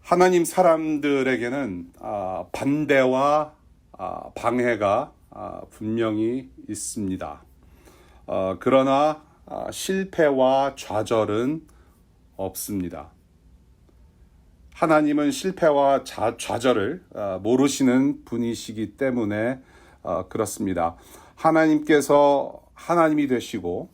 하나님 사람들에게는 반대와 방해가 분명히 있습니다. 그러나 실패와 좌절은 없습니다. 하나님은 실패와 좌절을 모르시는 분이시기 때문에 그렇습니다. 하나님께서 하나님이 되시고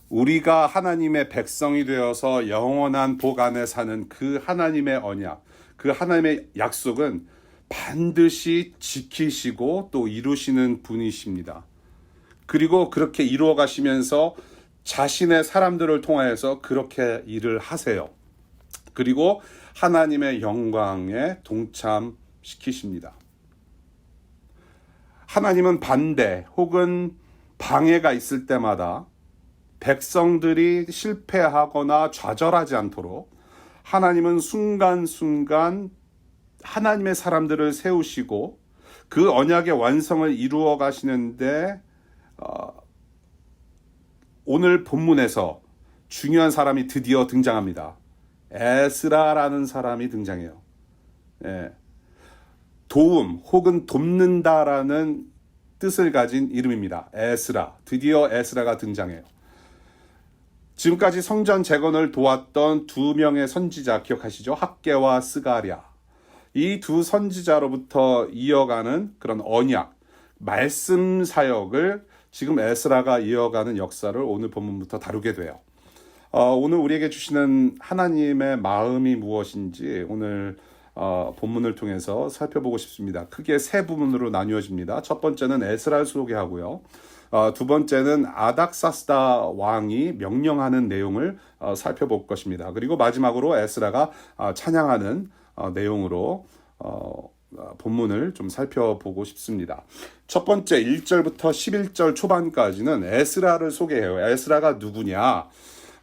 우리가 하나님의 백성이 되어서 영원한 복 안에 사는 그 하나님의 언약, 그 하나님의 약속은 반드시 지키시고 또 이루시는 분이십니다. 그리고 그렇게 이루어 가시면서 자신의 사람들을 통하여서 그렇게 일을 하세요. 그리고 하나님의 영광에 동참시키십니다. 하나님은 반대 혹은 방해가 있을 때마다 백성들이 실패하거나 좌절하지 않도록 하나님은 순간순간 하나님의 사람들을 세우시고 그 언약의 완성을 이루어 가시는데 오늘 본문에서 중요한 사람이 드디어 등장합니다. 에스라라는 사람이 등장해요. 도움 혹은 돕는다라는 뜻을 가진 이름입니다. 에스라. 드디어 에스라가 등장해요. 지금까지 성전 재건을 도왔던 두 명의 선지자 기억하시죠? 학개와 스가랴. 이 두 선지자로부터 이어가는 그런 언약, 말씀 사역을 지금 에스라가 이어가는 역사를 오늘 본문부터 다루게 돼요. 오늘 우리에게 주시는 하나님의 마음이 무엇인지 오늘 본문을 통해서 살펴보고 싶습니다. 크게 세 부분으로 나뉘어집니다. 첫 번째는 에스라를 소개하고요. 두 번째는 아닥사스다 왕이 명령하는 내용을 살펴볼 것입니다. 그리고 마지막으로 에스라가 찬양하는 내용으로 본문을 좀 살펴보고 싶습니다. 첫 번째 1절부터 11절 초반까지는 에스라를 소개해요. 에스라가 누구냐?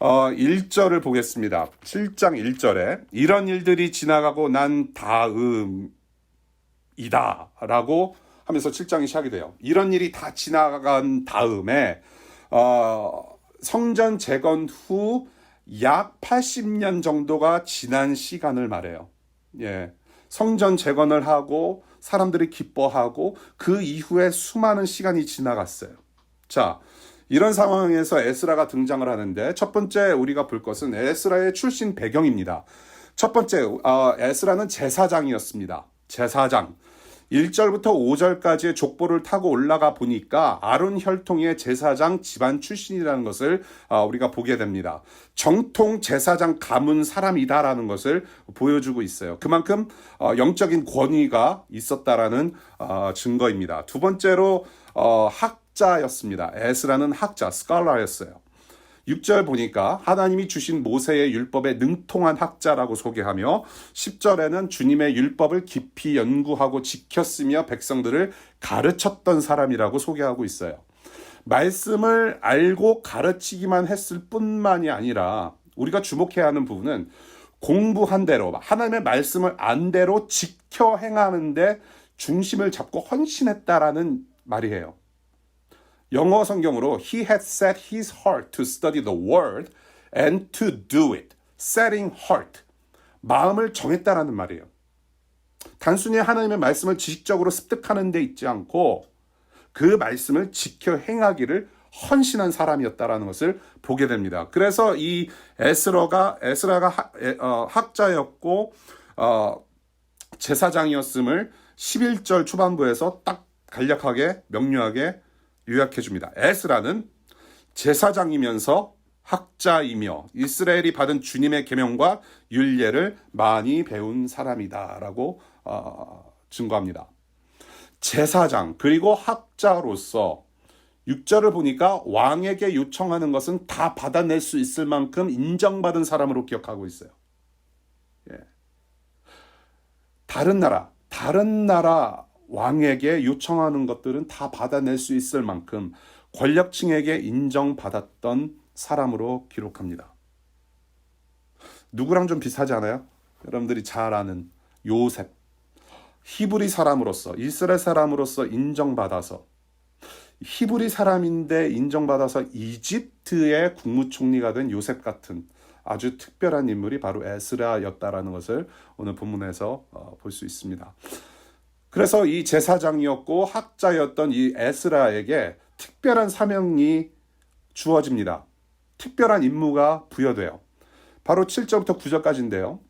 1절을 보겠습니다. 7장 1절에 이런 일들이 지나가고 난 다음이다 라고 하면서 7장이 시작이 돼요. 이런 일이 다 지나간 다음에 성전 재건 후 약 80년 정도가 지난 시간을 말해요. 성전 재건을 하고 사람들이 기뻐하고 그 이후에 수많은 시간이 지나갔어요. 자, 이런 상황에서 에스라가 등장을 하는데 첫 번째 우리가 볼 것은 에스라의 출신 배경입니다. 첫 번째 에스라는 제사장이었습니다. 제사장. 1절부터 5절까지의 족보를 타고 올라가 보니까 아론 혈통의 제사장 집안 출신이라는 것을 우리가 보게 됩니다. 정통 제사장 가문 사람이다라는 것을 보여주고 있어요. 그만큼 영적인 권위가 있었다라는 증거입니다. 두 번째로 학자였습니다. 에스라는 학자, 스칼라였어요. 6절 보니까 하나님이 주신 모세의 율법에 능통한 학자라고 소개하며 10절에는 주님의 율법을 깊이 연구하고 지켰으며 백성들을 가르쳤던 사람이라고 소개하고 있어요. 말씀을 알고 가르치기만 했을 뿐만이 아니라 우리가 주목해야 하는 부분은 공부한 대로 하나님의 말씀을 안 대로 지켜 행하는데 중심을 잡고 헌신했다라는 말이에요. 영어 성경으로 He had set his heart to study the word and to do it. setting heart. 마음을 정했다라는 말이에요. 단순히 하나님의 말씀을 지식적으로 습득하는 데 있지 않고 그 말씀을 지켜 행하기를 헌신한 사람이었다라는 것을 보게 됩니다. 그래서 이 에스라가 학자였고 제사장이었음을 11절 초반부에서 딱 간략하게 명료하게 요약해 줍니다. 에스라는 제사장이면서 학자이며 이스라엘이 받은 주님의 계명과 율례를 많이 배운 사람이다라고 증거합니다. 제사장 그리고 학자로서 6절을 보니까 왕에게 요청하는 것은 다 받아낼 수 있을 만큼 인정받은 사람으로 기억하고 있어요. 다른 나라 왕에게 요청하는 것들은 다 받아낼 수 있을 만큼 권력층에게 인정받았던 사람으로 기록합니다. 누구랑 좀 비슷하지 않아요? 여러분들이 잘 아는 요셉. 히브리 사람으로서, 이스라엘 사람으로서 인정받아서 히브리 사람인데 인정받아서 이집트의 국무총리가 된 요셉 같은 아주 특별한 인물이 바로 에스라였다라는 것을 오늘 본문에서 볼 수 있습니다. 그래서 이 제사장이었고 학자였던 이 에스라에게 특별한 사명이 주어집니다. 특별한 임무가 부여돼요. 바로 7절부터 9절까지인데요.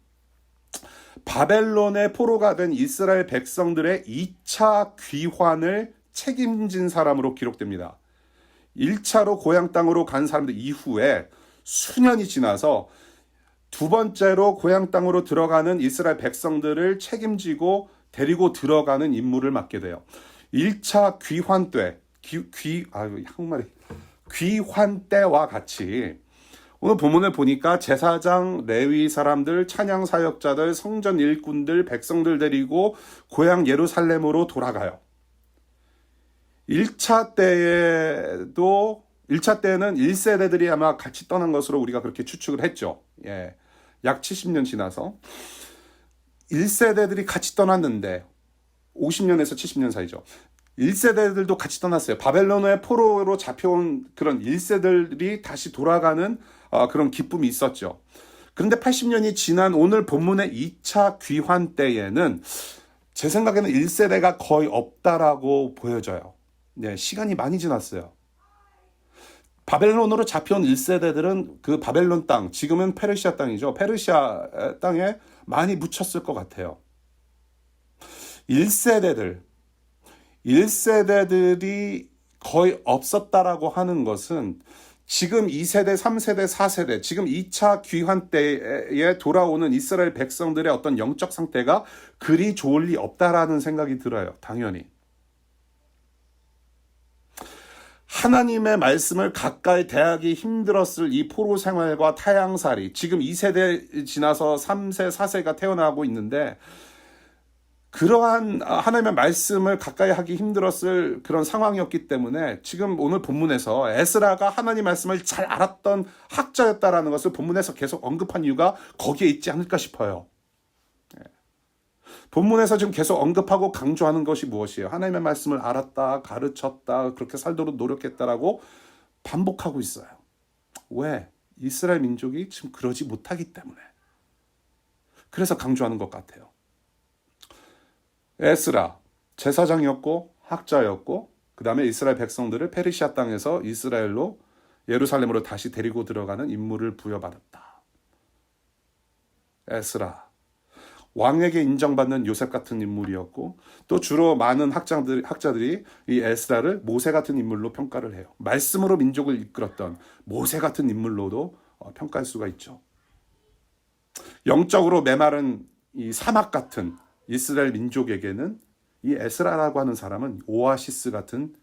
바벨론의 포로가 된 이스라엘 백성들의 2차 귀환을 책임진 사람으로 기록됩니다. 1차로 고향 땅으로 간 사람들 이후에 수년이 지나서 두 번째로 고향 땅으로 들어가는 이스라엘 백성들을 책임지고 데리고 들어가는 임무를 맡게 돼요. 1차 귀환 때, 한국말이 귀환 때와 같이 오늘 본문을 보니까 제사장, 레위 사람들, 찬양 사역자들, 성전 일꾼들, 백성들 데리고 고향 예루살렘으로 돌아가요. 1차 때는 1세대들이 아마 같이 떠난 것으로 우리가 그렇게 추측을 했죠. 예. 약 70년 지나서 1세대들이 같이 떠났는데 50년에서 70년 사이죠. 1세대들도 같이 떠났어요. 바벨론의 포로로 잡혀온 그런 1세들이 다시 돌아가는 그런 기쁨이 있었죠. 그런데 80년이 지난 오늘 본문의 2차 귀환 때에는 제 생각에는 1세대가 거의 없다라고 보여져요. 네, 시간이 많이 지났어요. 바벨론으로 잡혀온 1세대들은 그 바벨론 땅, 지금은 페르시아 땅이죠. 페르시아 땅에 많이 묻혔을 것 같아요. 1세대들이 거의 없었다라고 하는 것은 지금 2세대, 3세대, 4세대, 지금 2차 귀환 때에 돌아오는 이스라엘 백성들의 어떤 영적 상태가 그리 좋을 리 없다라는 생각이 들어요. 당연히. 하나님의 말씀을 가까이 대하기 힘들었을 이 포로 생활과 타향살이 지금 2세대 지나서 3세, 4세가 태어나고 있는데 그러한 하나님의 말씀을 가까이 하기 힘들었을 그런 상황이었기 때문에 지금 오늘 본문에서 에스라가 하나님 말씀을 잘 알았던 학자였다라는 것을 본문에서 계속 언급한 이유가 거기에 있지 않을까 싶어요. 본문에서 지금 계속 언급하고 강조하는 것이 무엇이에요? 하나님의 말씀을 알았다, 가르쳤다, 그렇게 살도록 노력했다라고 반복하고 있어요. 왜? 이스라엘 민족이 지금 그러지 못하기 때문에. 그래서 강조하는 것 같아요. 에스라, 제사장이었고 학자였고 그 다음에 이스라엘 백성들을 페르시아 땅에서 이스라엘로 예루살렘으로 다시 데리고 들어가는 임무를 부여받았다. 에스라. 왕에게 인정받는 요셉 같은 인물이었고 또 주로 많은 학자들이 이 에스라를 모세 같은 인물로 평가를 해요. 말씀으로 민족을 이끌었던 모세 같은 인물로도 평가할 수가 있죠. 영적으로 메마른 이 사막 같은 이스라엘 민족에게는 이 에스라라고 하는 사람은 오아시스 같은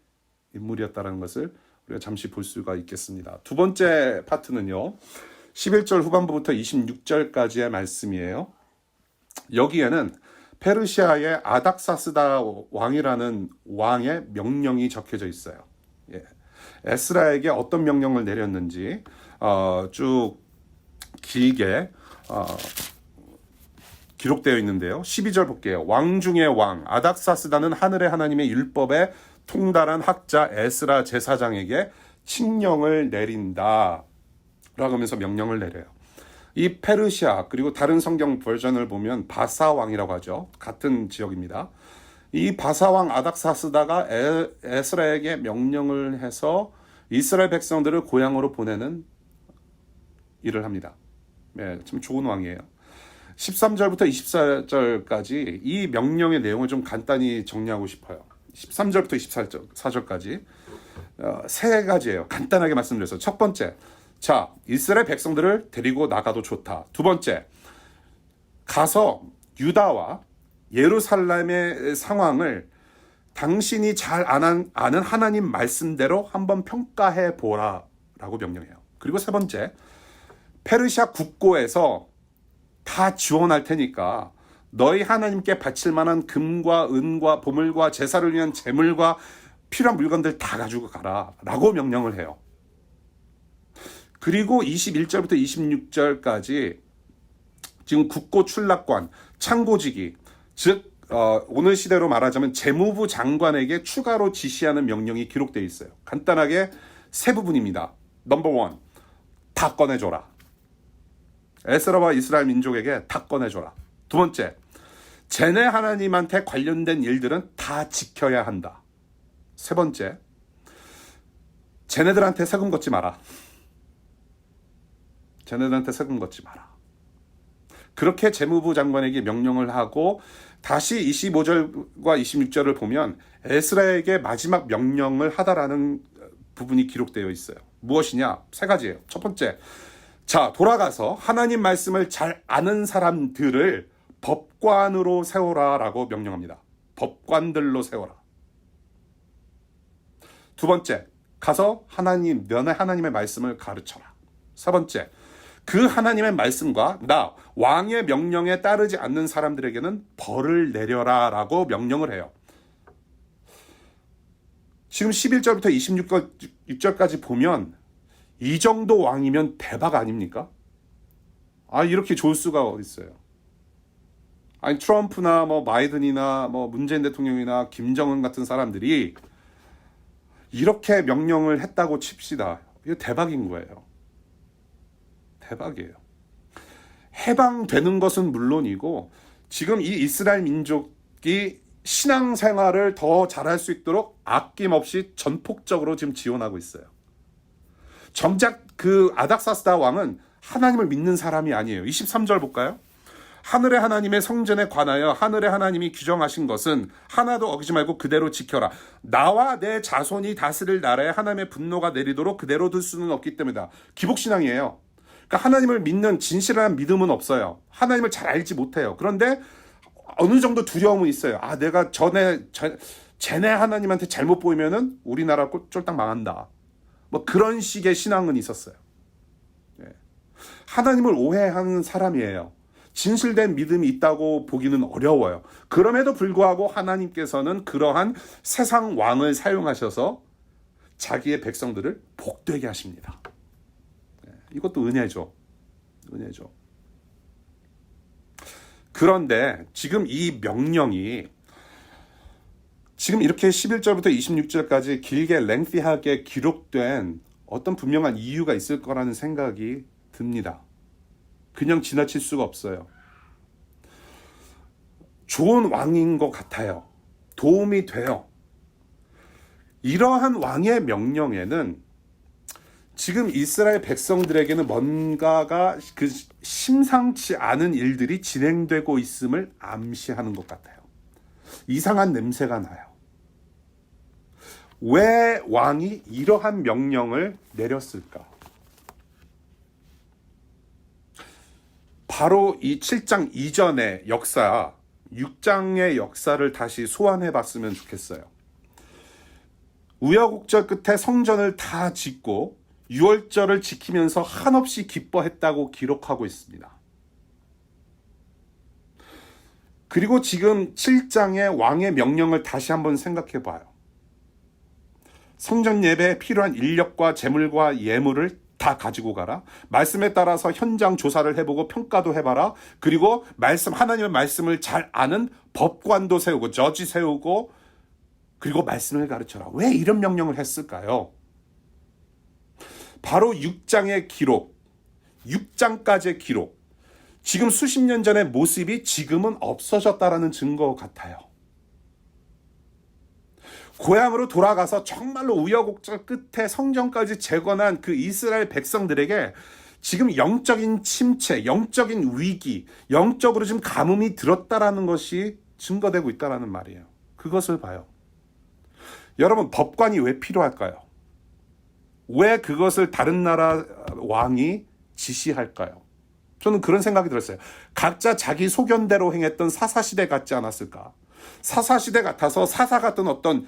인물이었다는 것을 우리가 잠시 볼 수가 있겠습니다. 두 번째 파트는요. 11절 후반부부터 26절까지의 말씀이에요. 여기에는 페르시아의 아닥사스다 왕이라는 왕의 명령이 적혀져 있어요. 예. 에스라에게 어떤 명령을 내렸는지 쭉 길게 기록되어 있는데요. 12절 볼게요. 왕 중의 왕 아닥사스다는 하늘의 하나님의 율법에 통달한 학자 에스라 제사장에게 칙령을 내린다 라고 하면서 명령을 내려요. 이 페르시아 그리고 다른 성경 버전을 보면 바사 왕이라고 하죠. 같은 지역입니다. 이 바사 왕 아닥사스다가 에스라에게 명령을 해서 이스라엘 백성들을 고향으로 보내는 일을 합니다. 네, 참 좋은 왕이에요. 13절부터 24절까지 이 명령의 내용을 좀 간단히 정리하고 싶어요. 13절부터 24절까지 세 가지예요. 간단하게 말씀드려서 첫 번째, 자, 이스라엘 백성들을 데리고 나가도 좋다. 두 번째, 가서 유다와 예루살렘의 상황을 당신이 잘 아는 하나님 말씀대로 한번 평가해 보라 라고 명령해요. 그리고 세 번째, 페르시아 국고에서 다 지원할 테니까 너희 하나님께 바칠 만한 금과 은과 보물과 제사를 위한 제물과 필요한 물건들 다 가지고 가라 라고 명령을 해요. 그리고 21절부터 26절까지 지금 국고 출납관, 창고지기, 즉 오늘 시대로 말하자면 재무부 장관에게 추가로 지시하는 명령이 기록되어 있어요. 간단하게 세 부분입니다. 넘버 1, 다 꺼내줘라. 에스라와 이스라엘 민족에게 다 꺼내줘라. 두 번째, 쟤네 하나님한테 관련된 일들은 다 지켜야 한다. 세 번째, 쟤네들한테 세금 걷지 마라. 쟤네들한테 세금 걷지 마라. 그렇게 재무부 장관에게 명령을 하고 다시 25절과 26절을 보면 에스라에게 마지막 명령을 하다라는 부분이 기록되어 있어요. 무엇이냐? 세 가지예요. 첫 번째, 자, 돌아가서 하나님 말씀을 잘 아는 사람들을 법관으로 세워라라고 명령합니다. 법관들로 세워라. 두 번째, 가서 너네 하나님의 말씀을 가르쳐라. 세 번째, 그 하나님의 말씀과 나 왕의 명령에 따르지 않는 사람들에게는 벌을 내려라 라고 명령을 해요. 지금 11절부터 26절까지 보면 이 정도 왕이면 대박 아닙니까? 이렇게 좋을 수가 어디 있어요. 아니 트럼프나 바이든이나 문재인 대통령이나 김정은 같은 사람들이 이렇게 명령을 했다고 칩시다. 이거 대박인 거예요. 대박이에요. 해방되는 것은 물론이고 지금 이 이스라엘 민족이 신앙생활을 더 잘할 수 있도록 아낌없이 전폭적으로 지금 지원하고 있어요. 정작 그 아닥사스다 왕은 하나님을 믿는 사람이 아니에요. 23절 볼까요? 하늘의 하나님의 성전에 관하여 하늘의 하나님이 규정하신 것은 하나도 어기지 말고 그대로 지켜라. 나와 내 자손이 다스릴 나라에 하나님의 분노가 내리도록 그대로 둘 수는 없기 때문이다. 기복신앙이에요. 그러니까 하나님을 믿는 진실한 믿음은 없어요. 하나님을 잘 알지 못해요. 그런데 어느 정도 두려움은 있어요. 내가 쟤네 하나님한테 잘못 보이면은 우리나라 쫄딱 망한다. 그런 식의 신앙은 있었어요. 하나님을 오해하는 사람이에요. 진실된 믿음이 있다고 보기는 어려워요. 그럼에도 불구하고 하나님께서는 그러한 세상 왕을 사용하셔서 자기의 백성들을 복되게 하십니다. 이것도 은혜죠. 은혜죠. 그런데 지금 이 명령이 지금 이렇게 11절부터 26절까지 길게 랭티하게 기록된 어떤 분명한 이유가 있을 거라는 생각이 듭니다. 그냥 지나칠 수가 없어요. 좋은 왕인 것 같아요. 도움이 돼요. 이러한 왕의 명령에는 지금 이스라엘 백성들에게는 뭔가가 심상치 않은 일들이 진행되고 있음을 암시하는 것 같아요. 이상한 냄새가 나요. 왜 왕이 이러한 명령을 내렸을까? 바로 이 7장 이전의 역사, 6장의 역사를 다시 소환해 봤으면 좋겠어요. 우여곡절 끝에 성전을 다 짓고 6월절을 지키면서 한없이 기뻐했다고 기록하고 있습니다. 그리고 지금 7장의 왕의 명령을 다시 한번 생각해 봐요. 성전 예배에 필요한 인력과 재물과 예물을 다 가지고 가라. 말씀에 따라서 현장 조사를 해보고 평가도 해봐라. 그리고 하나님의 말씀을 잘 아는 법관도 세우고 저지 세우고 그리고 말씀을 가르쳐라. 왜 이런 명령을 했을까요? 바로 6장의 기록, 6장까지의 기록, 지금 수십 년 전의 모습이 지금은 없어졌다라는 증거 같아요. 고향으로 돌아가서 정말로 우여곡절 끝에 성전까지 재건한 그 이스라엘 백성들에게 지금 영적인 침체, 영적인 위기, 영적으로 지금 가뭄이 들었다라는 것이 증거되고 있다라는 말이에요. 그것을 봐요. 여러분, 법관이 왜 필요할까요? 왜 그것을 다른 나라 왕이 지시할까요? 저는 그런 생각이 들었어요. 각자 자기 소견대로 행했던 사사시대 같지 않았을까? 사사시대 같아서 사사 같은 어떤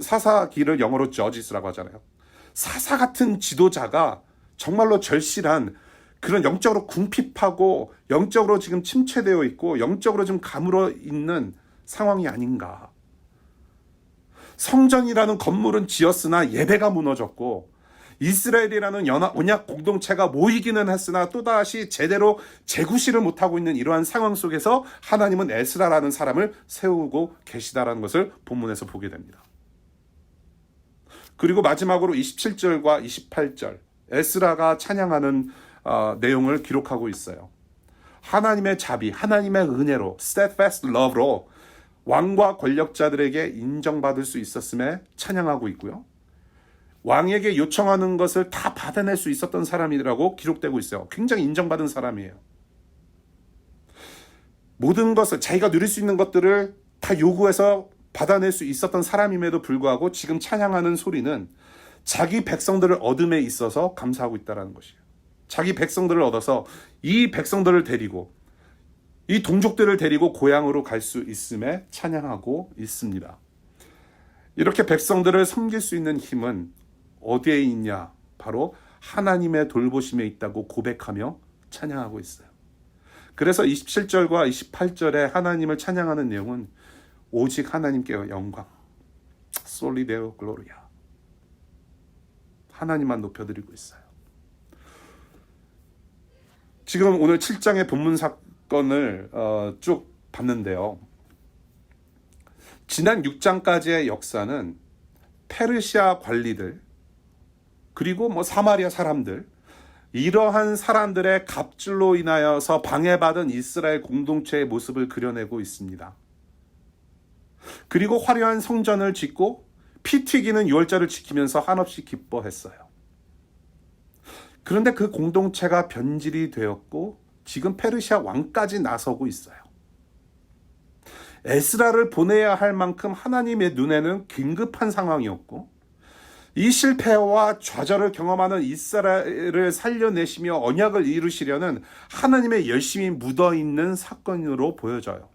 사사기를 영어로 judges라고 하잖아요. 사사 같은 지도자가 정말로 절실한 그런 영적으로 궁핍하고 영적으로 지금 침체되어 있고 영적으로 지금 가물어 있는 상황이 아닌가. 성전이라는 건물은 지었으나 예배가 무너졌고 이스라엘이라는 언약 공동체가 모이기는 했으나 또다시 제대로 재구실을 못하고 있는 이러한 상황 속에서 하나님은 에스라라는 사람을 세우고 계시다라는 것을 본문에서 보게 됩니다. 그리고 마지막으로 27절과 28절 에스라가 찬양하는 내용을 기록하고 있어요. 하나님의 자비, 하나님의 은혜로, steadfast love로 왕과 권력자들에게 인정받을 수 있었음에 찬양하고 있고요. 왕에게 요청하는 것을 다 받아낼 수 있었던 사람이라고 기록되고 있어요. 굉장히 인정받은 사람이에요. 모든 것을, 자기가 누릴 수 있는 것들을 다 요구해서 받아낼 수 있었던 사람임에도 불구하고 지금 찬양하는 소리는 자기 백성들을 얻음에 있어서 감사하고 있다는 것이에요. 자기 백성들을 얻어서 이 백성들을 데리고, 이 동족들을 데리고 고향으로 갈 수 있음에 찬양하고 있습니다. 이렇게 백성들을 섬길 수 있는 힘은 어디에 있냐? 바로 하나님의 돌보심에 있다고 고백하며 찬양하고 있어요. 그래서 27절과 28절에 하나님을 찬양하는 내용은 오직 하나님께 영광, 솔리 데오 글로리아, 하나님만 높여드리고 있어요. 지금 오늘 7장의 본문 사건을 쭉 봤는데요. 지난 6장까지의 역사는 페르시아 관리들, 그리고 사마리아 사람들, 이러한 사람들의 갑질로 인하여서 방해받은 이스라엘 공동체의 모습을 그려내고 있습니다. 그리고 화려한 성전을 짓고 피 튀기는 유월절을 지키면서 한없이 기뻐했어요. 그런데 그 공동체가 변질이 되었고 지금 페르시아 왕까지 나서고 있어요. 에스라를 보내야 할 만큼 하나님의 눈에는 긴급한 상황이었고, 이 실패와 좌절을 경험하는 이스라엘을 살려내시며 언약을 이루시려는 하나님의 열심이 묻어있는 사건으로 보여져요.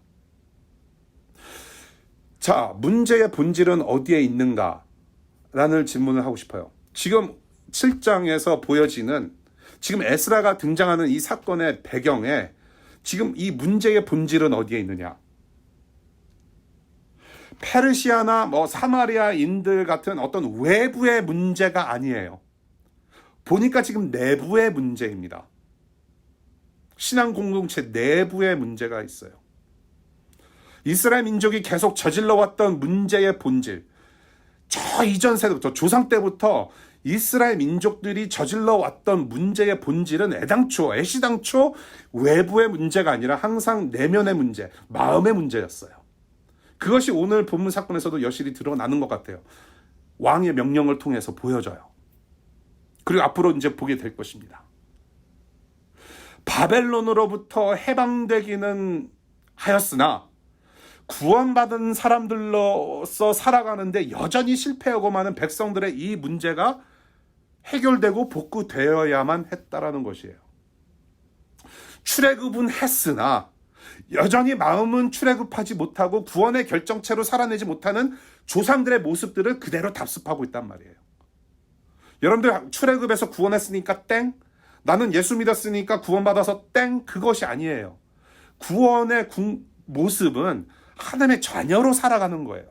자, 문제의 본질은 어디에 있는가? 라는 질문을 하고 싶어요. 지금 7장에서 보여지는, 지금 에스라가 등장하는 이 사건의 배경에 지금 이 문제의 본질은 어디에 있느냐? 페르시아나 사마리아인들 같은 어떤 외부의 문제가 아니에요. 보니까 지금 내부의 문제입니다. 신앙 공동체 내부의 문제가 있어요. 이스라엘 민족이 계속 저질러왔던 문제의 본질, 저 이전 세대부터, 조상 때부터 이스라엘 민족들이 저질러왔던 문제의 본질은 애시당초 외부의 문제가 아니라 항상 내면의 문제, 마음의 문제였어요. 그것이 오늘 본문 사건에서도 여실히 드러나는 것 같아요. 왕의 명령을 통해서 보여져요. 그리고 앞으로 이제 보게 될 것입니다. 바벨론으로부터 해방되기는 하였으나 구원받은 사람들로서 살아가는데 여전히 실패하고 많은 백성들의 이 문제가 해결되고 복구되어야만 했다라는 것이에요. 출애굽은 했으나 여전히 마음은 출애굽하지 못하고 구원의 결정체로 살아내지 못하는 조상들의 모습들을 그대로 답습하고 있단 말이에요. 여러분들 출애굽에서 구원했으니까 땡, 나는 예수 믿었으니까 구원받아서 땡, 그것이 아니에요. 구원의 모습은 하나님의 자녀로 살아가는 거예요.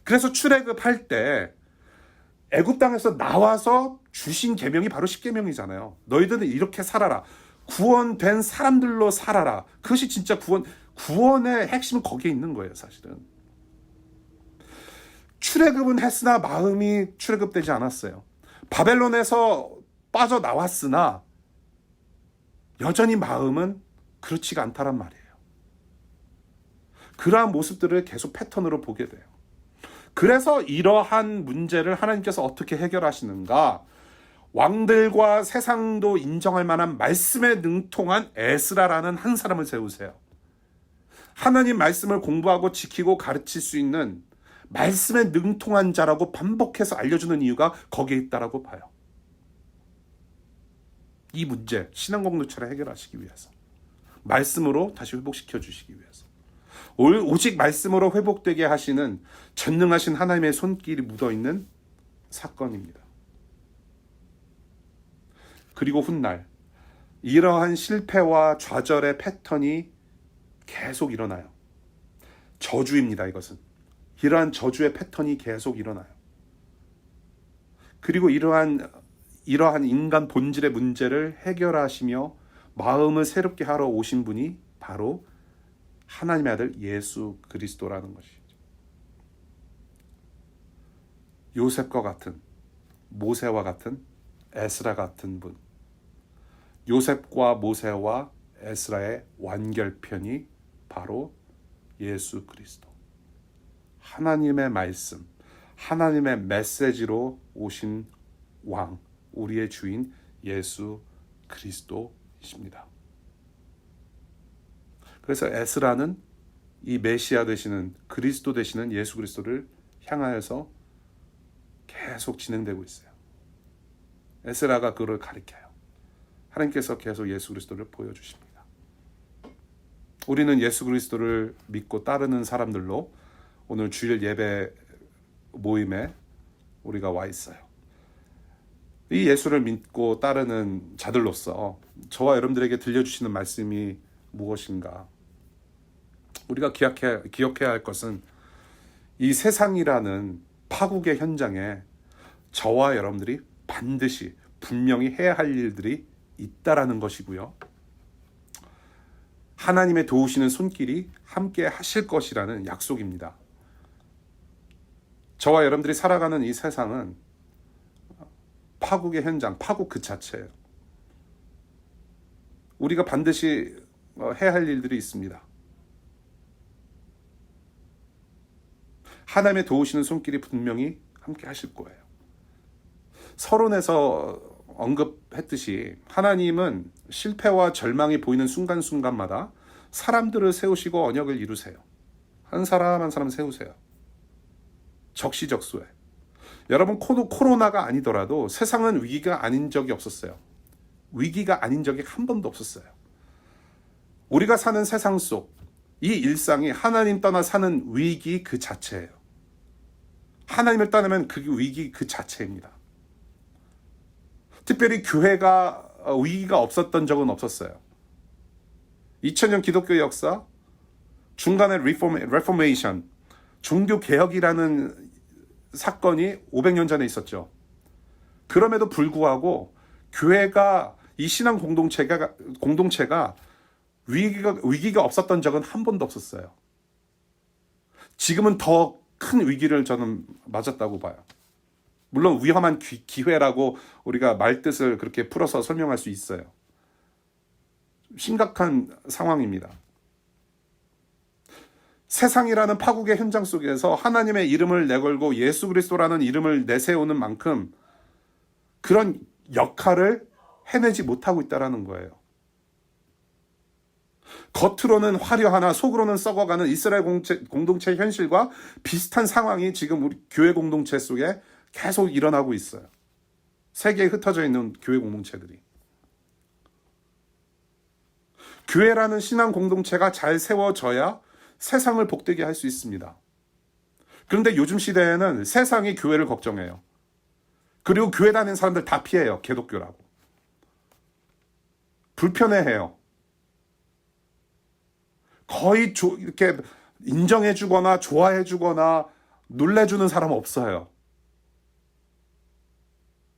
그래서 출애굽할 때 애굽 땅에서 나와서 주신 계명이 바로 십계명이잖아요. 너희들은 이렇게 살아라. 구원된 사람들로 살아라. 그것이 진짜 구원의 핵심은 거기에 있는 거예요, 사실은. 출애굽은 했으나 마음이 출애굽되지 않았어요. 바벨론에서 빠져나왔으나 여전히 마음은 그렇지가 않다란 말이에요. 그러한 모습들을 계속 패턴으로 보게 돼요. 그래서 이러한 문제를 하나님께서 어떻게 해결하시는가? 왕들과 세상도 인정할 만한 말씀에 능통한 에스라라는 한 사람을 세우세요. 하나님 말씀을 공부하고 지키고 가르칠 수 있는 말씀에 능통한 자라고 반복해서 알려주는 이유가 거기에 있다라고 봐요. 이 문제, 신앙 공동체를 해결하시기 위해서, 말씀으로 다시 회복시켜 주시기 위해서, 오직 말씀으로 회복되게 하시는 전능하신 하나님의 손길이 묻어있는 사건입니다. 그리고 훗날 이러한 실패와 좌절의 패턴이 계속 일어나요. 저주입니다, 이것은. 이러한 저주의 패턴이 계속 일어나요. 그리고 이러한 인간 본질의 문제를 해결하시며 마음을 새롭게 하러 오신 분이 바로 하나님의 아들 예수 그리스도라는 것이죠. 요셉과 같은, 모세와 같은, 에스라 같은 분. 요셉과 모세와 에스라의 완결편이 바로 예수 그리스도. 하나님의 말씀, 하나님의 메시지로 오신 왕, 우리의 주인 예수 그리스도이십니다. 그래서 에스라는 이 메시아 되시는 그리스도 되시는 예수 그리스도를 향하여서 계속 진행되고 있어요. 에스라가 그를 가리켜요. 하나님께서 계속 예수 그리스도를 보여주십니다. 우리는 예수 그리스도를 믿고 따르는 사람들로 오늘 주일 예배 모임에 우리가 와 있어요. 이 예수를 믿고 따르는 자들로서 저와 여러분들에게 들려주시는 말씀이 무엇인가? 우리가 기억해야 할 것은 이 세상이라는 파국의 현장에 저와 여러분들이 반드시 분명히 해야 할 일들이 있다라는 것이고요. 하나님의 도우시는 손길이 함께 하실 것이라는 약속입니다. 저와 여러분들이 살아가는 이 세상은 파국의 현장, 파국 그 자체예요. 우리가 반드시 해야 할 일들이 있습니다. 하나님의 도우시는 손길이 분명히 함께 하실 거예요. 서론에서 언급했듯이 하나님은 실패와 절망이 보이는 순간순간마다 사람들을 세우시고 언약을 이루세요. 한 사람 한 사람 세우세요. 적시적소에. 여러분, 코로나가 아니더라도 세상은 위기가 아닌 적이 없었어요. 위기가 아닌 적이 한 번도 없었어요. 우리가 사는 세상 속 이 일상이 하나님 떠나 사는 위기 그 자체예요. 하나님을 떠나면 그 위기 그 자체입니다. 특별히 교회가 위기가 없었던 적은 없었어요. 2000년 기독교 역사, 중간에 레포메이션, 종교개혁이라는 사건이 500년 전에 있었죠. 그럼에도 불구하고 교회가 이 신앙 공동체가 위기가 없었던 적은 한 번도 없었어요. 지금은 더 큰 위기를 저는 맞았다고 봐요. 물론 위험한 기회라고 우리가 말뜻을 그렇게 풀어서 설명할 수 있어요. 심각한 상황입니다. 세상이라는 파국의 현장 속에서 하나님의 이름을 내걸고 예수 그리스도라는 이름을 내세우는 만큼 그런 역할을 해내지 못하고 있다는 거예요. 겉으로는 화려하나 속으로는 썩어가는 이스라엘 공동체 현실과 비슷한 상황이 지금 우리 교회 공동체 속에 계속 일어나고 있어요. 세계에 흩어져 있는 교회 공동체들이. 교회라는 신앙 공동체가 잘 세워져야 세상을 복되게 할 수 있습니다. 그런데 요즘 시대에는 세상이 교회를 걱정해요. 그리고 교회 다니는 사람들 다 피해요. 개독교라고. 불편해해요. 거의 이렇게 인정해주거나 좋아해주거나 놀래주는 사람은 없어요.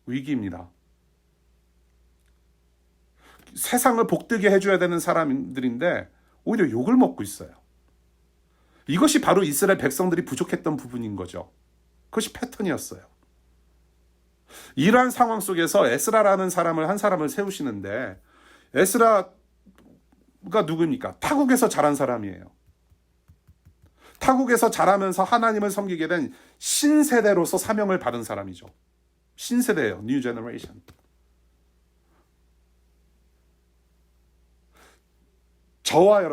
위기입니다. 세상을 복되게 해줘야 되는 사람들인데 오히려 욕을 먹고 있어요. 이것이 바로 이스라엘 백성들이 부족했던 부분인 거죠. 그것이 패턴이었어요. 이러한 상황 속에서 에스라라는 한 사람을 세우시는데, 에스라가 누굽니까? 타국에서 자란 사람이에요. 타국에서 자라면서 하나님을 섬기게 된 신세대로서 사명을 받은 사람이죠. 신세대예요. New Generation. 저와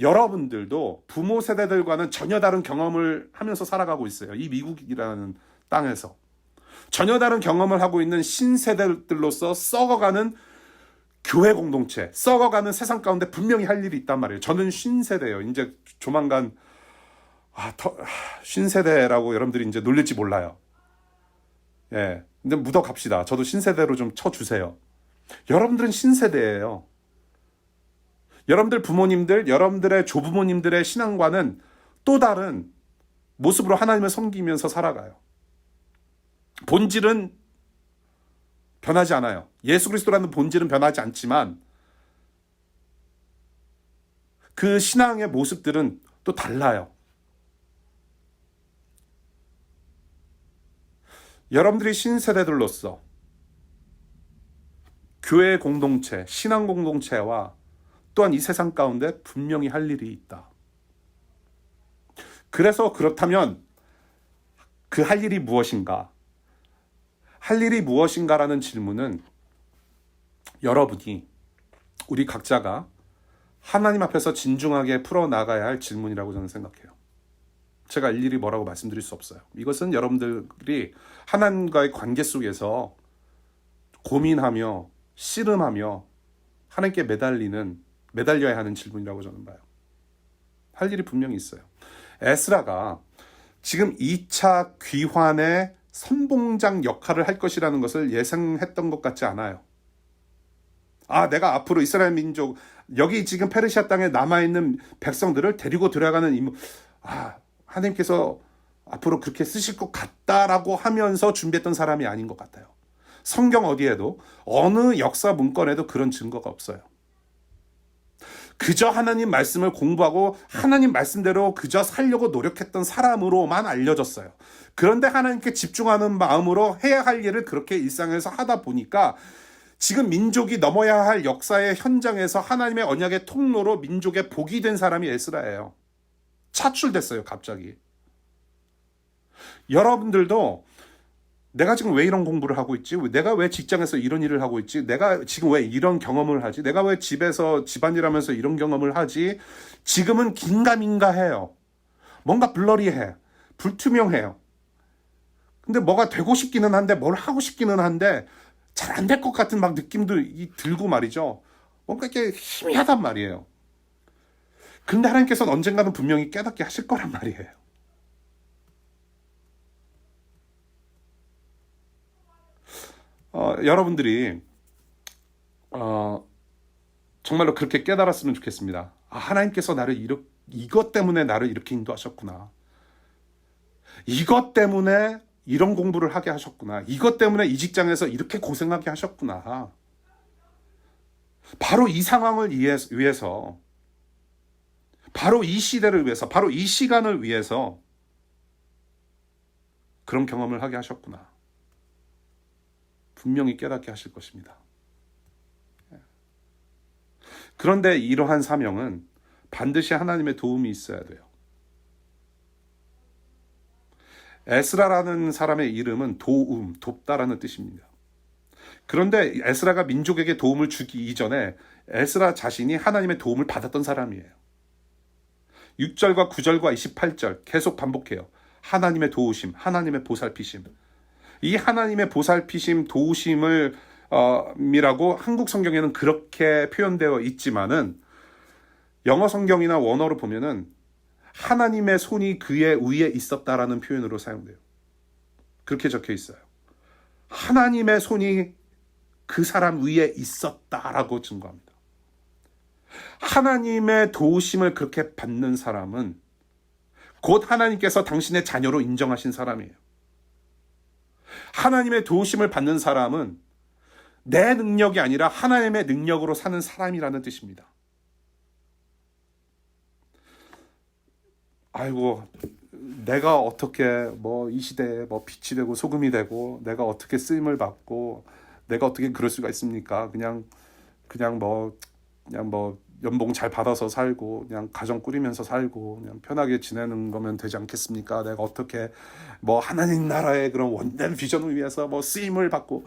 여러분들도 부모 세대들과는 전혀 다른 경험을 하면서 살아가고 있어요. 이 미국이라는 땅에서. 전혀 다른 경험을 하고 있는 신세대들로서 썩어가는 교회 공동체, 썩어가는 세상 가운데 분명히 할 일이 있단 말이에요. 저는 신세대예요. 이제 조만간 신세대라고 여러분들이 이제 놀릴지 몰라요. 예, 근데 묻어 갑시다. 저도 신세대로 좀 쳐주세요. 여러분들은 신세대예요. 여러분들 부모님들, 여러분들의 조부모님들의 신앙과는 또 다른 모습으로 하나님을 섬기면서 살아가요. 본질은 변하지 않아요. 예수 그리스도라는 본질은 변하지 않지만 그 신앙의 모습들은 또 달라요. 여러분들이 신세대들로서 교회 공동체, 신앙 공동체와 또한 이 세상 가운데 분명히 할 일이 있다. 그래서 그렇다면 그 할 일이 무엇인가? 할 일이 무엇인가라는 질문은 여러분이, 우리 각자가 하나님 앞에서 진중하게 풀어나가야 할 질문이라고 저는 생각해요. 제가 일일이 뭐라고 말씀드릴 수 없어요. 이것은 여러분들이 하나님과의 관계 속에서 고민하며 씨름하며 하나님께 매달려야 하는 질문이라고 저는 봐요. 할 일이 분명히 있어요. 에스라가 지금 2차 귀환의 선봉장 역할을 할 것이라는 것을 예상했던 것 같지 않아요. 내가 앞으로 이스라엘 민족, 여기 지금 페르시아 땅에 남아있는 백성들을 데리고 들어가는 임무, 하나님께서 앞으로 그렇게 쓰실 것 같다라고 하면서 준비했던 사람이 아닌 것 같아요. 성경 어디에도, 어느 역사 문건에도 그런 증거가 없어요. 그저 하나님 말씀을 공부하고 하나님 말씀대로 그저 살려고 노력했던 사람으로만 알려졌어요. 그런데 하나님께 집중하는 마음으로 해야 할 일을 그렇게 일상에서 하다 보니까 지금 민족이 넘어야 할 역사의 현장에서 하나님의 언약의 통로로 민족의 복이 된 사람이 에스라예요. 차출됐어요, 갑자기. 여러분들도 내가 지금 왜 이런 공부를 하고 있지? 내가 왜 직장에서 이런 일을 하고 있지? 내가 지금 왜 이런 경험을 하지? 내가 왜 집에서 집안일 하면서 이런 경험을 하지? 지금은 긴가민가해요. 뭔가 블러리해. 불투명해요. 근데 뭐가 되고 싶기는 한데, 뭘 하고 싶기는 한데 잘 안 될 것 같은 막 느낌도 들고 말이죠. 뭔가 이렇게 희미하단 말이에요. 근데 하나님께서는 언젠가는 분명히 깨닫게 하실 거란 말이에요. 여러분들이 정말로 그렇게 깨달았으면 좋겠습니다. 하나님께서 이것 때문에 나를 이렇게 인도하셨구나. 이것 때문에 이런 공부를 하게 하셨구나. 이것 때문에 이 직장에서 이렇게 고생하게 하셨구나. 바로 이 상황을 위해서, 바로 이 시대를 위해서, 바로 이 시간을 위해서 그런 경험을 하게 하셨구나. 분명히 깨닫게 하실 것입니다. 그런데 이러한 사명은 반드시 하나님의 도움이 있어야 돼요. 에스라라는 사람의 이름은 돕다라는 뜻입니다. 그런데 에스라가 민족에게 도움을 주기 이전에 에스라 자신이 하나님의 도움을 받았던 사람이에요. 6절과 9절과 28절 계속 반복해요. 하나님의 도우심, 하나님의 보살피심. 이 하나님의 보살피심, 도우심을 이라고 한국 성경에는 그렇게 표현되어 있지만은 영어 성경이나 원어로 보면은 하나님의 손이 그의 위에 있었다라는 표현으로 사용돼요. 그렇게 적혀 있어요. 하나님의 손이 그 사람 위에 있었다라고 증거합니다. 하나님의 도우심을 그렇게 받는 사람은 곧 하나님께서 당신의 자녀로 인정하신 사람이에요. 하나님의 도우심을 받는 사람은 내 능력이 아니라 하나님의 능력으로 사는 사람이라는 뜻입니다. 아이고, 내가 어떻게 이 시대에 빛이 되고 소금이 되고 내가 어떻게 쓰임을 받고 내가 어떻게 그럴 수가 있습니까? 그냥 연봉 잘 받아서 살고 그냥 가정 꾸리면서 살고 그냥 편하게 지내는 거면 되지 않겠습니까? 내가 어떻게 하나님 나라의 그런 원대한 비전을 위해서 쓰임을 받고,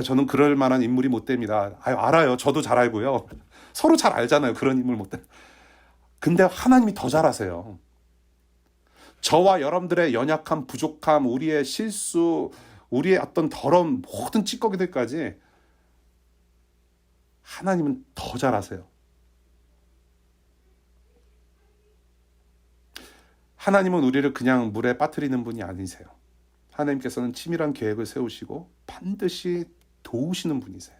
저는 그럴 만한 인물이 못 됩니다. 알아요. 저도 잘 알고요. 서로 잘 알잖아요. 그런 인물 못 돼. 근데 하나님이 더 잘 아세요. 저와 여러분들의 연약함, 부족함, 우리의 실수, 우리의 어떤 더러운 모든 찌꺼기들까지 하나님은 더 잘 아세요. 하나님은 우리를 그냥 물에 빠뜨리는 분이 아니세요. 하나님께서는 치밀한 계획을 세우시고 반드시 도우시는 분이세요.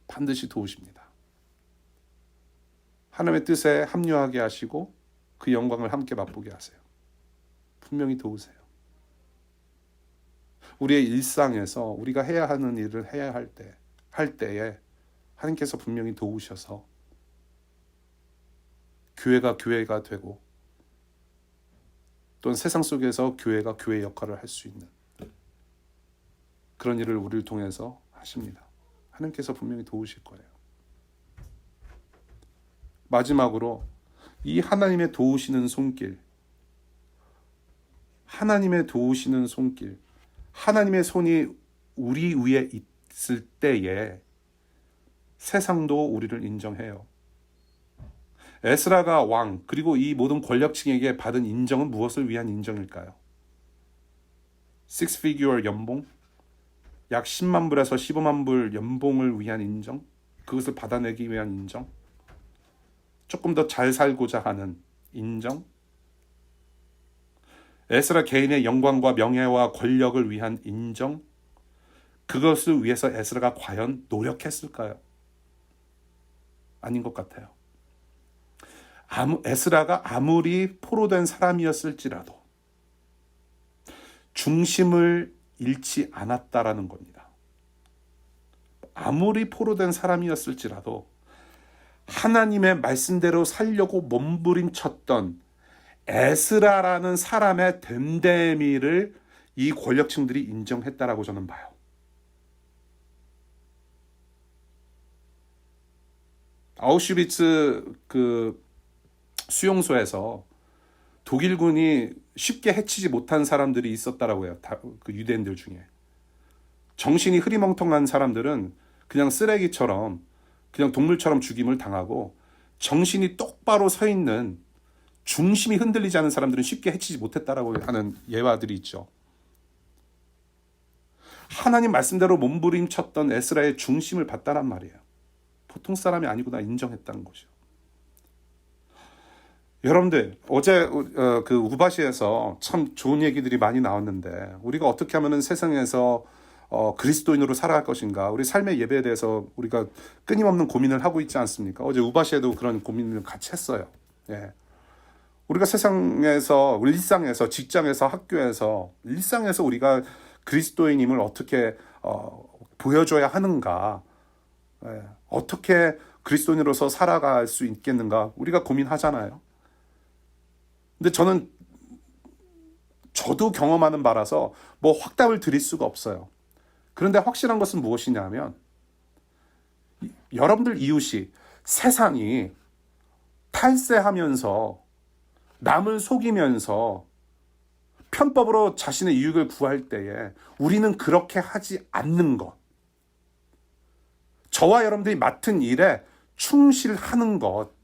반드시 도우십니다. 하나님의 뜻에 합류하게 하시고 그 영광을 함께 맛보게 하세요. 분명히 도우세요. 우리의 일상에서 우리가 해야 하는 일을 해야 할 때에 하나님께서 분명히 도우셔서 교회가 되고 또는 세상 속에서 교회가 교회 역할을 할 수 있는, 그런 일을 우리를 통해서 하십니다. 하나님께서 분명히 도우실 거예요. 마지막으로 이 하나님의 도우시는 손길, 하나님의 도우시는 손길, 하나님의 손이 우리 위에 있을 때에 세상도 우리를 인정해요. 에스라가 왕, 그리고 이 모든 권력층에게 받은 인정은 무엇을 위한 인정일까요? Six figure 연봉? 약 10만 불에서 15만 불 연봉을 위한 인정? 그것을 받아내기 위한 인정? 조금 더 잘 살고자 하는 인정? 에스라 개인의 영광과 명예와 권력을 위한 인정? 그것을 위해서 에스라가 과연 노력했을까요? 아닌 것 같아요. 에스라가 아무리 포로된 사람이었을지라도 중심을 잃지 않았다라는 겁니다. 아무리 포로된 사람이었을지라도 하나님의 말씀대로 살려고 몸부림쳤던 에스라라는 사람의 됨됨이를 이 권력층들이 인정했다라고 저는 봐요. 아우슈비츠 그 수용소에서 독일군이 쉽게 해치지 못한 사람들이 있었다라고 해요. 그 유대인들 중에. 정신이 흐리멍텅한 사람들은 그냥 쓰레기처럼, 그냥 동물처럼 죽임을 당하고, 정신이 똑바로 서 있는, 중심이 흔들리지 않은 사람들은 쉽게 해치지 못했다라고 하는 예화들이 있죠. 하나님 말씀대로 몸부림쳤던 에스라의 중심을 봤다란 말이에요. 보통 사람이 아니구나 인정했다는 거죠. 여러분들, 어제 그 우바시에서 참 좋은 얘기들이 많이 나왔는데, 우리가 어떻게 하면 세상에서 그리스도인으로 살아갈 것인가, 우리 삶의 예배에 대해서 우리가 끊임없는 고민을 하고 있지 않습니까? 어제 우바시에도 그런 고민을 같이 했어요. 예. 우리가 세상에서, 일상에서, 직장에서, 학교에서, 일상에서 우리가 그리스도인임을 어떻게 보여줘야 하는가, 예. 어떻게 그리스도인으로서 살아갈 수 있겠는가, 우리가 고민하잖아요. 근데 저도 경험하는 바라서 뭐 확답을 드릴 수가 없어요. 그런데 확실한 것은 무엇이냐면, 여러분들 이웃이, 세상이 탈세하면서 남을 속이면서 편법으로 자신의 이익을 구할 때에 우리는 그렇게 하지 않는 것, 저와 여러분들이 맡은 일에 충실하는 것,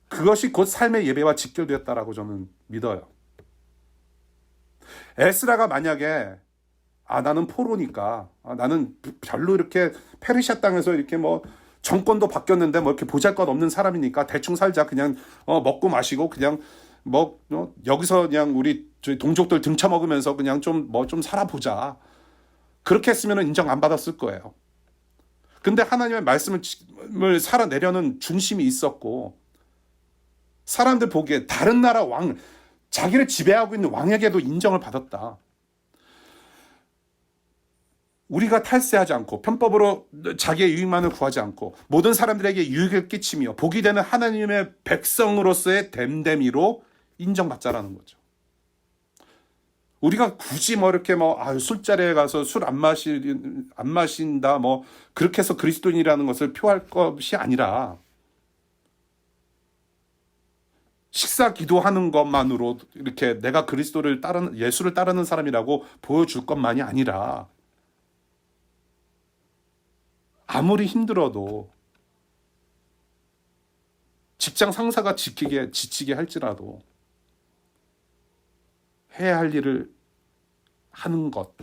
그것이 곧 삶의 예배와 직결되었다라고 저는 믿어요. 에스라가 만약에 나는 포로니까, 나는 별로 이렇게 페르시아 땅에서 이렇게 뭐 정권도 바뀌었는데 뭐 이렇게 보잘것없는 사람이니까 대충 살자, 그냥 먹고 마시고 그냥 뭐 여기서 그냥 우리 저희 동족들 등쳐먹으면서 그냥 좀 살아보자, 그렇게 했으면 인정 안 받았을 거예요. 근데 하나님의 말씀을 살아내려는 중심이 있었고, 사람들 보기에 다른 나라 왕, 자기를 지배하고 있는 왕에게도 인정을 받았다. 우리가 탈세하지 않고 편법으로 자기의 유익만을 구하지 않고 모든 사람들에게 유익을 끼치며 복이 되는 하나님의 백성으로서의 됨됨이로 인정받자라는 거죠. 우리가 굳이 뭐 이렇게 술자리에 가서 술 안 마신다 뭐 그렇게 해서 그리스도인이라는 것을 표할 것이 아니라, 식사 기도하는 것만으로 이렇게 내가 그리스도를 따르는, 예수를 따르는 사람이라고 보여줄 것만이 아니라, 아무리 힘들어도 직장 상사가 지치게 할지라도 해야 할 일을 하는 것,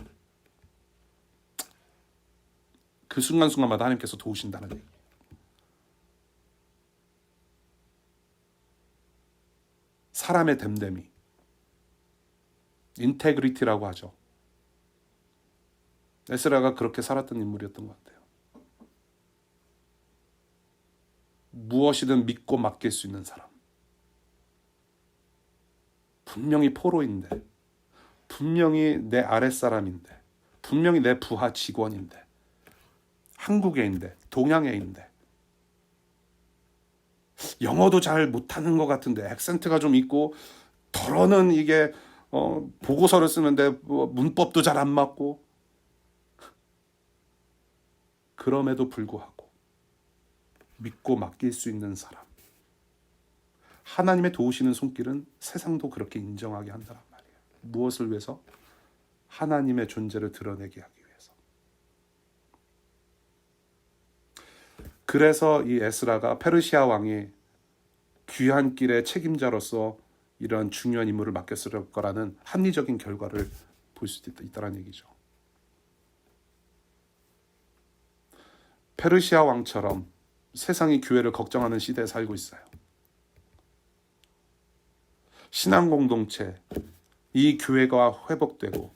그 순간순간마다 하나님께서 도우신다는 얘기. 사람의 됨됨이, 인테그리티라고 하죠. 에스라가 그렇게 살았던 인물이었던 것 같아요. 무엇이든 믿고 맡길 수 있는 사람. 분명히 포로인데, 분명히 내 아랫사람인데, 분명히 내 부하 직원인데, 한국애인데, 동양애인데, 영어도 잘 못하는 것 같은데 액센트가 좀 있고, 덜어는 이게 보고서를 쓰는데 문법도 잘 안 맞고, 그럼에도 불구하고 믿고 맡길 수 있는 사람. 하나님의 도우시는 손길은 세상도 그렇게 인정하게 한다는 말이에요. 무엇을 위해서? 하나님의 존재를 드러내게 하기 위해서. 그래서 이 에스라가 페르시아 왕이 귀한 길의 책임자로서 이런 중요한 임무를 맡겼을 거라는 합리적인 결과를 볼 수도 있다는 얘기죠. 페르시아 왕처럼 세상이 교회를 걱정하는 시대에 살고 있어요. 신앙 공동체, 이 교회가 회복되고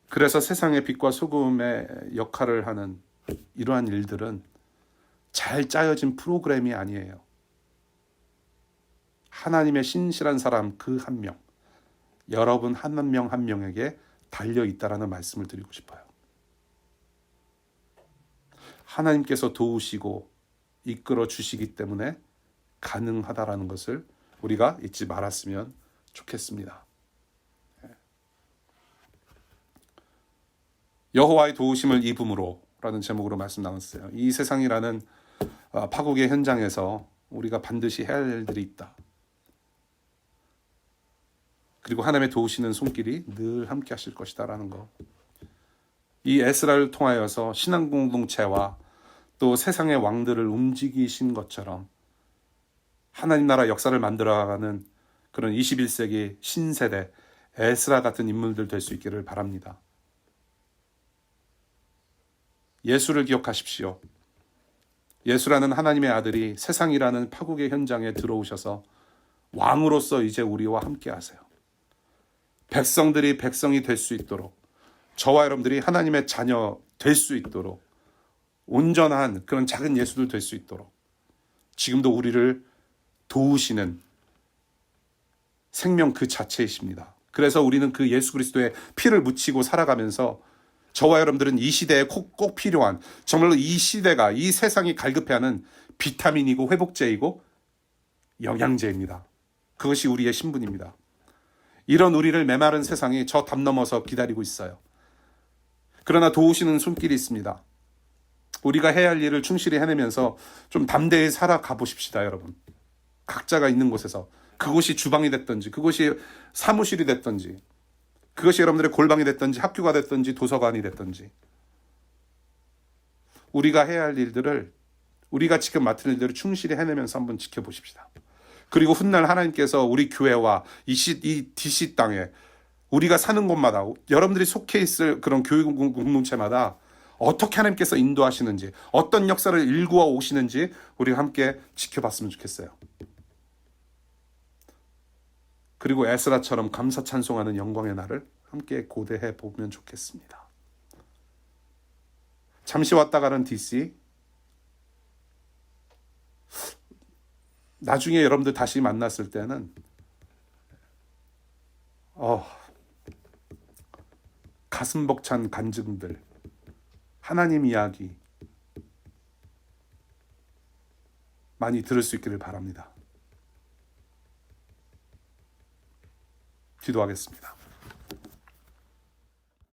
그래서 세상의 빛과 소금의 역할을 하는 이러한 일들은 잘 짜여진 프로그램이 아니에요. 하나님의 신실한 사람 그 한 명, 여러분 한 명 한 명에게 달려 있다라는 말씀을 드리고 싶어요. 하나님께서 도우시고 이끌어 주시기 때문에 가능하다라는 것을 우리가 잊지 말았으면 좋겠습니다. 여호와의 도우심을 입음으로 라는 제목으로 말씀 나눴어요. 이 세상이라는 파국의 현장에서 우리가 반드시 해야 할 일들이 있다. 그리고 하나님의 도우시는 손길이 늘 함께 하실 것이다라는 거. 이 에스라를 통하여서 신앙 공동체와 또 세상의 왕들을 움직이신 것처럼 하나님 나라 역사를 만들어가는 그런 21세기 신세대 에스라 같은 인물들 될 수 있기를 바랍니다. 예수를 기억하십시오. 예수라는 하나님의 아들이 세상이라는 파국의 현장에 들어오셔서 왕으로서 이제 우리와 함께 하세요. 백성들이 백성이 될 수 있도록, 저와 여러분들이 하나님의 자녀 될 수 있도록, 온전한 그런 작은 예수들 될 수 있도록 지금도 우리를 도우시는 생명 그 자체이십니다. 그래서 우리는 그 예수 그리스도의 피를 묻히고 살아가면서 저와 여러분들은 이 시대에 꼭 필요한, 정말로 이 시대가, 이 세상이 갈급해하는 비타민이고 회복제이고 영양제입니다. 그것이 우리의 신분입니다. 이런 우리를 메마른 세상이 저 담 넘어서 기다리고 있어요. 그러나 도우시는 손길이 있습니다. 우리가 해야 할 일을 충실히 해내면서 좀 담대히 살아가 보십시다, 여러분. 각자가 있는 곳에서, 그곳이 주방이 됐든지, 그곳이 사무실이 됐든지, 그것이 여러분들의 골방이 됐든지, 학교가 됐든지, 도서관이 됐든지, 우리가 해야 할 일들을, 우리가 지금 맡은 일들을 충실히 해내면서 한번 지켜보십시다. 그리고 훗날 하나님께서 우리 교회와 이 DC 땅에 우리가 사는 곳마다, 여러분들이 속해 있을 그런 교육 공동체마다 어떻게 하나님께서 인도하시는지, 어떤 역사를 일구어 오시는지 우리가 함께 지켜봤으면 좋겠어요. 그리고 에스라처럼 감사 찬송하는 영광의 날을 함께 고대해 보면 좋겠습니다. 잠시 왔다 가는 DC, 나중에 여러분들 다시 만났을 때는 가슴 벅찬 간증들, 하나님 이야기 많이 들을 수 있기를 바랍니다. 기도하겠습니다.